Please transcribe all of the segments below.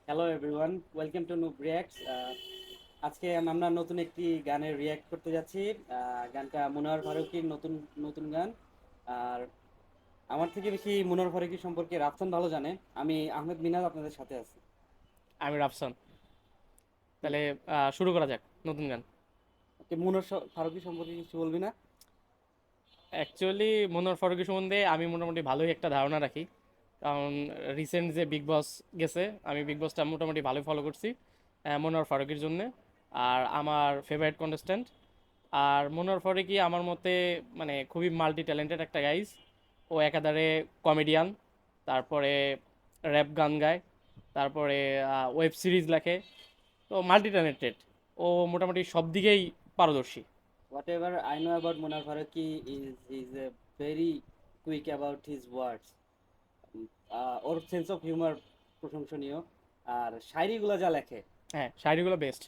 Hello everyone, welcome to noob reacts. আজকে আমরা নতুন একটি গানের রিয়াক্ট করতে যাচ্ছি। গানটা মনোয়ার ফারুকীর নতুন নতুন গান। আর আমার থেকে বেশি মনোয়ার ফারুকী সম্পর্কে রাফসান ভালো জানে। আমি আহমেদ মিনাজ আপনাদের সাথে আছি। আমি রাফসান। তাহলে শুরু করা যাক নতুন গান। ওকে, ফারুকী সম্পর্কে কিছু বলবি না? অ্যাকচুয়ালি মনোয়ার ফারুকী সম্বন্ধে আমি মোটামুটি ভালোই একটা ধারণা রাখি, কারণ রিসেন্ট যে বিগ বস গেছে, আমি বিগ বসটা মোটামুটি ভালোই ফলো করছি মনোয়ার ফারুকীর জন্যে। আর আমার ফেভারিট কন্টেস্ট্যান্ট। আর মনোয়ার ফারুকী আমার মতে মানে খুবই মাল্টি ট্যালেন্টেড একটা গাইজ। ও একাধারে কমেডিয়ান, তারপরে র্যাপ গান গায়, তারপরে ওয়েব সিরিজ লেখে। তো মাল্টি ট্যালেন্টেড, ও মোটামুটি সব দিকেই পারদর্শী। Whatever I know about Munawar Faruqui is a very quick about his words. ওর সেন্স অফ হিউমার প্রশংসনীয়। আর শায়রিগুলো যা লেখে, হ্যাঁ, শায়রিগুলো বেস্ট।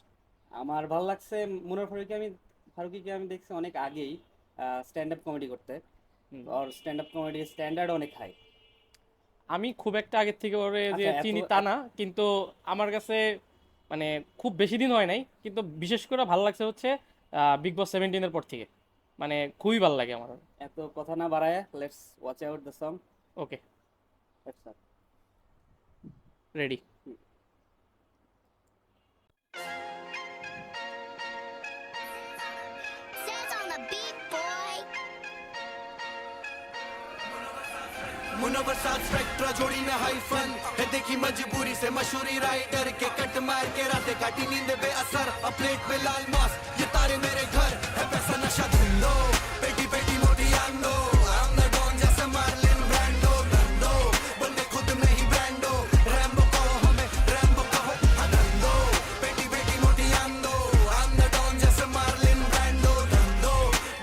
আমার ভালো লাগছে। মনোয়ার ফারুকীকে আমি দেখছি অনেক আগেই স্ট্যান্ড আপ কমেডি করতে। ওর স্ট্যান্ড আপ কমেডির স্ট্যান্ডার্ড অনেক হাই। আমি খুব একটা আগের থেকে ওরে যে আচ্ছা, চিনি তা না, কিন্তু আমার কাছে মানে খুব বেশি দিন হয় নাই, কিন্তু বিশেষ করে ভালো লাগছে হচ্ছে বিগ বস 17-এর পর থেকে। মানে খুবই ভালো লাগে আমার। এত কথা না বাড়ায়, let's watch out the song. Okay, ready. Says on the beat, boy. Munawar साथ स्पेक्ट्रा जोड़ी में हाइफन है, देखी मजबूरी से मशहूरी राइडर के कट मार के रातें काटी नींद बेअसर। अब प्लेट पे लाल मास, ये तारे मेरे घर है, पैसा नशा धुन लो, पेटी पेटी मोटी आंग लो। I'm the Don जैसे मार्लिन ब्रांडो, रंडो बंदे खुद में ही ब्रांडो। रैम्बो कहो हमें, रैम्बो कहो हनंदो, पेटी पेटी मोटी आंग लो। I'm the Don जैसे मार्लिन ब्रांडो, रंडो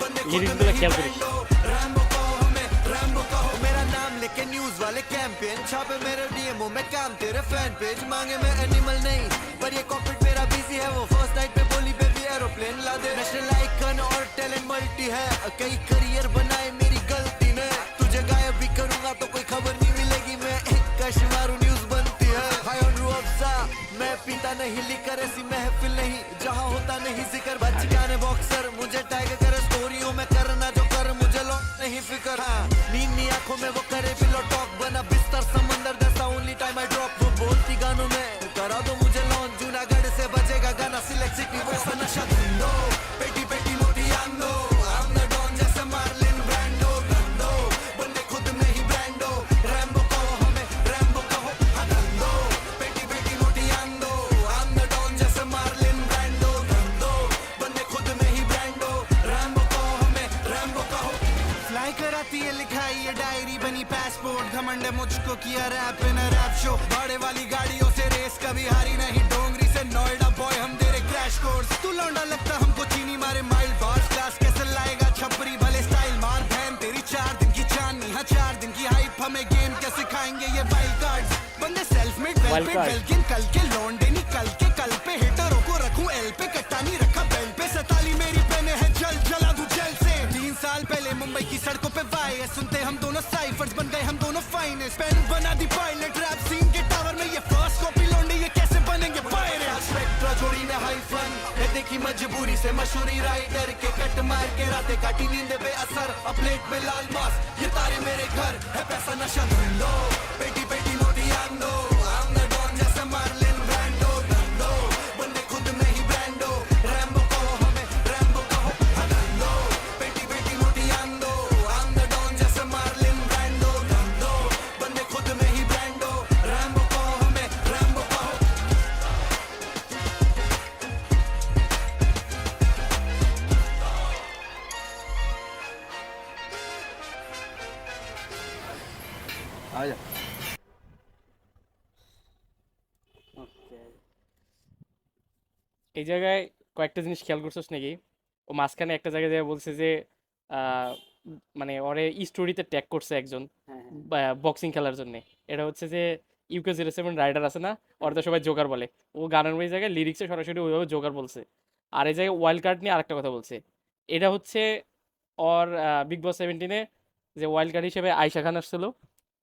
बंदे खुद में লিরিক্সগুলো ही খেয়াল করিস। ब्रांडो। रैम्बो कहो हमें, रैम्बो कहो मेरा नाम लेके न्यूज वाले कैंपेन छापे मेरे डीएमओ में काम तेरे फैन पेज मांगे मैं एनिमल नहीं, पर ये कॉकपिट मेरा बिजी है। वो फर्स्ट नाइट पे बोली बेबी एरोप्लेन ला दे। नेशनल आइकन और टैलेंट मल्टी है, कई करियर बनाए मेरी गलती ने। तुझे गायब भी करूंगा तो कोई खबर नहीं मिलेगी, मैं एक कश मारू न्यूज बनती है। हाय ऑन रू अफजा, मैं पीता नहीं लिकर, ऐसी महफिल नहीं जहाँ होता नहीं जिक्र। बच गाने बॉक्सर मुझे टैग करे स्टोरियों में, करना जो कर मुझे लो नहीं फिकर। हाँ नींद नी आंखों में वो करे पिलो टॉक, बना बिस्तर समंदर जैसा ओनली टाइम आई ड्रॉप। वो बोलती गानों में करा दो मुझे लॉन्च, जूनागढ़ से बजेगा गाना सिलेक्ट सिटी वैसा नशा धुन दो, पेटी पेटी मोटी आंग लो। I'm the Don जैसे मार्लिन ब्रांडो, रंडो बंदे खुद में ही ब्रांडो। रैम्बो कहो हमें, रैम्बो कहो हनंदो, पेटी पेटी मोटी आंग लो। I'm the Don जैसे मार्लिन ब्रांडो, रंडो बंदे खुद में ही ब्रांडो। रैम्बो कहो हमें, रैम्बो कहो। फ्लाई कराती है लिखाई ये डायरी बनी पासपोर्ट, घमंड है मुझको किया रैप इन रैप शो। भाड़े वाली गाड़ियों से रेस कभी हारी नहीं, डोंगरी से नोएडा बॉय हम दे रहे क्रैश कोर्स। तू लौंडा लगता हमको चीनी मारे माइल्ड बॉस क्लास, कैसे लाएगा छपरी भले स्टाइल मार बहन तेरी। 4 दिन की चांदनी हाँ 4 दिन की हाइप, हमें गेम कैसे सिखाएंगे ये वाइल्ड कार्ड्स। बंदे सेल्फ मेड वेल Wild पे card। वेलकिन कल के लौंडे निकल के कल पे हिटरों को रखूं एल पे, कट्टानी रखा बेल्ट पे। 47 मेरी पेने है जल जला दूं जेल से। 3 साल पहले मुंबई की सड़कों पे वायस सुनते हम दोनों, साइफर्स बन गए हम दोनों फाइनेस्ट। पेन बना दी पायलट रैप सीन के टावर में, ये फर्स्ट कॉपी लौंडे ये कैसे बनेंगे पायरेट। स्पेक्ट्रा जोड़ी में हाइफन है, देखी मजबूरी से मशहूरी राइडर के कट मार के रातें काटी नींद बेअसर। अब प्लेट में लाल मास, ये तारे मेरे घर है, पैसा नशा धुन लो, पेटी पेटी मोटी आंग लो। I'm the Don जैसे मार्लिन ब्रांडो, रंडो बंदे खुद में ही ब्रांडो। रैम्बो कहो हमें, रैम्बो कहो हनंदो, पेटी पेटी मोटी आंग लो। I'm the Don जैसे मार्लिन ब्रांडो, रंडो बंदे खुद में ही ब्रांडो। रैम्बो कहो हमें, रैम्बो कहो। আচ্ছা, ওকে। এই জায়গায় কয়েকটা জিনিস খেয়াল করছিস নাকি? ও মাঝখানে একটা জায়গায় যেয়ে বলছে যে আহ, মানে ওরে স্টোরিতে ট্যাগ করছে একজন হ্যাঁ, হ্যাঁ। বক্সিং খেলার জন্য। এটা হচ্ছে যে UK07 রাইডার আছে না, ওর তো সবাই জোকার বলে। ও গানের ওই জায়গায় লিরিক্সে সরাসরি ওইভাবে জোকার বলছে। আর এই জায়গায় ওয়াইল্ড কার্ড নিয়ে আরেকটা কথা বলছে। এটা হচ্ছে ওর বিগ বস 17-এ যে ওয়াইল্ড কার্ড হিসেবে আয়শা খান আসছিল।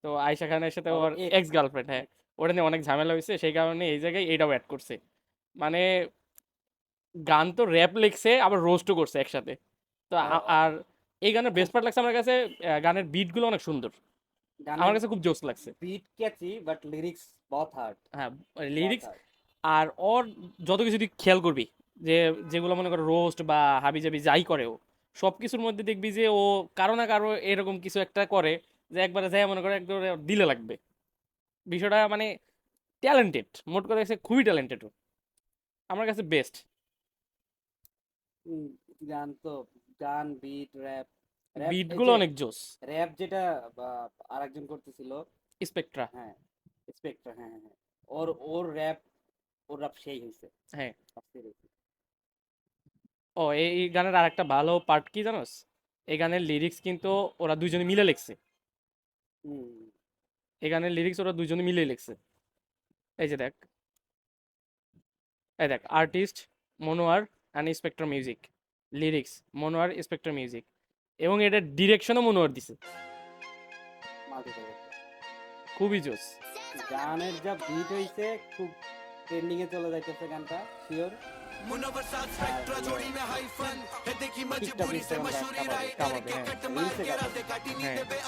তো আয়শা খানের সাথে ওর ওর ex, এক্স গার্লফ্রেন্ড, হ্যাঁ। ওটা নিয়ে অনেক ঝামেলা হয়েছে, সেই কারণে এই জায়গায় এটাও অ্যাড করছে। মানে গান তো র্যাপ লিখছে আবার রোস্টও করছে একসাথে। তো আর এই গানের বেস্ট পার্ট লাগছে আমার কাছে, গানের বিটগুলো অনেক সুন্দর, আমার গানের কাছে খুব জোস লাগছে। বিট ক্যাচি বাট লিরিক্স বহুত হার্ড। হ্যাঁ, লিরিক্স আর ওর যত কিছু তুই খেয়াল করবি, যে যেগুলো মনে করো রোস্ট বা হাবিজাবি যাই করে ও, সব কিছুর মধ্যে দেখবি যে ও কারো না কারো এরকম কিছু একটা করে যে একবারে যাই মনে করে একদম দিলে লাগবে। বিষয়টা মানে ট্যালেন্টেড, মোট কথা হচ্ছে খুবই ট্যালেন্টেড ও, আমার কাছে বেস্ট। গান তো গান বিট র্যাপ র্যাপ বিটগুলো অনেক জোস। র্যাপ যেটা আরেকজন করতেছিল, স্পেকট্রা। হ্যাঁ স্পেক্ট্রা, হ্যাঁ হ্যাঁ হ্যাঁ। ওর র্যাপ সেই হয়েছে, হ্যাঁ। অস্থির হয়েছে। ও এই গানের আর একটা ভালো পার্ট কি জানোস, এই গানের লিরিক্স কিন্তু ওরা দুইজনে মিলে লিখছে। হুম, এই গানের লিরিক্স ওরা দুইজনে মিলে লিখছে। এই যে দেখ, এই দেখ, artist Monowar and spectrum music, lyrics Monowar spectrum music, এবং এটার ডিরেকশনও মনোয়ার দিছে। multi-talented। খুবই জোস। গানের যা বিট হয়েছে খুব ট্রেন্ডিং এ চলে যাইতেছে গানটা, শিওর। मुनव्वर साथ स्पेक्ट्रा जोड़ी में हाई फन है, देखी मजबूरी से मशहूरी राइट কামাবে, के হ্যাঁ। कट मार के रातें काटी नींद হ্যাঁ। पे